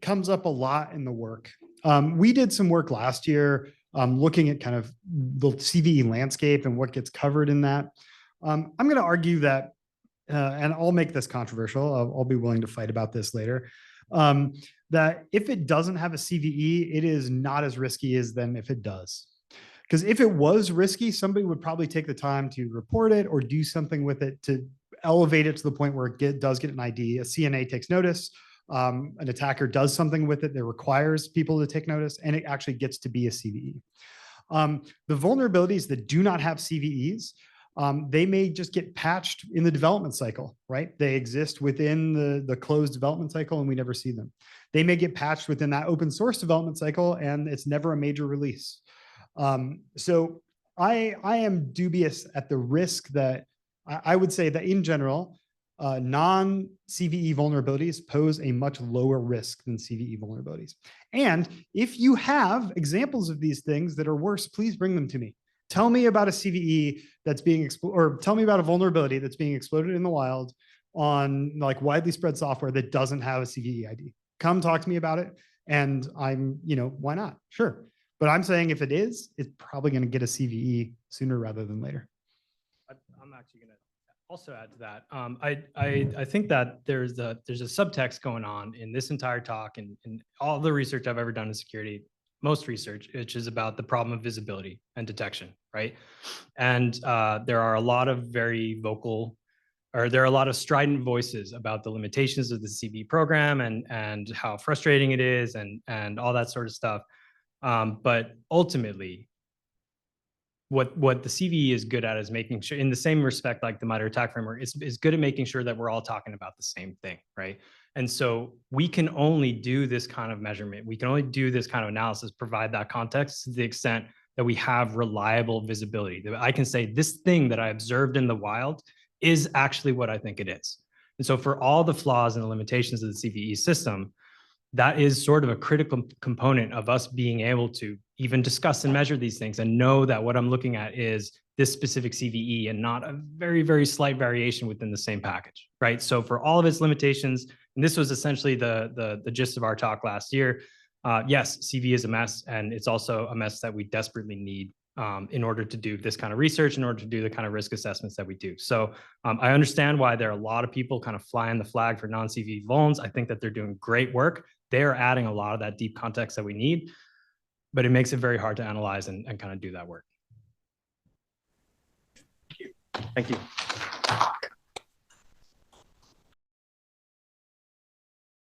comes up a lot in the work. We did some work last year looking at kind of the CVE landscape and what gets covered in that. I'm going to argue that, and I'll make this controversial, I'll be willing to fight about this later, that if it doesn't have a CVE, it is not as risky as then if it does. Because if it was risky, somebody would probably take the time to report it or do something with it to elevate it to the point where it does get an ID. A CNA takes notice, an attacker does something with it that requires people to take notice, and it actually gets to be a CVE. The vulnerabilities that do not have CVEs, they may just get patched in the development cycle, right? They exist within the closed development cycle and we never see them. They may get patched within that open source development cycle and it's never a major release. So I am dubious at the risk that I would say that in general, non-CVE vulnerabilities pose a much lower risk than CVE vulnerabilities. And if you have examples of these things that are worse, please bring them to me. Tell me about a CVE that's being or tell me about a vulnerability that's being exploited in the wild on like widely spread software that doesn't have a CVE ID. Come talk to me about it. And I'm, why not? Sure. But I'm saying if it is, it's probably going to get a CVE sooner rather than later. I'm actually going to also add to that. I think that there's a subtext going on in this entire talk and all the research I've ever done in security, most research, which is about the problem of visibility and detection, right? And there are a lot of very vocal, or there are a lot of strident voices about the limitations of the CVE program and how frustrating it is and all that sort of stuff. But ultimately, what the CVE is good at is making sure, in the same respect like the MITRE ATT&CK framework, is good at making sure that we're all talking about the same thing, right? And so we can only do this kind of measurement, we can only do this kind of analysis, provide that context to the extent that we have reliable visibility. That I can say this thing that I observed in the wild is actually what I think it is. And so for all the flaws and the limitations of the CVE system, that is sort of a critical component of us being able to even discuss and measure these things and know that what I'm looking at is this specific CVE and not a very, very slight variation within the same package, right? So for all of its limitations, and this was essentially the gist of our talk last year, yes, CVE is a mess, and it's also a mess that we desperately need in order to do this kind of research, in order to do the kind of risk assessments that we do. So I understand why there are a lot of people kind of flying the flag for non-CVE vulns. I think that they're doing great work. They're adding a lot of that deep context that we need, but it makes it very hard to analyze and kind of do that work. Thank you.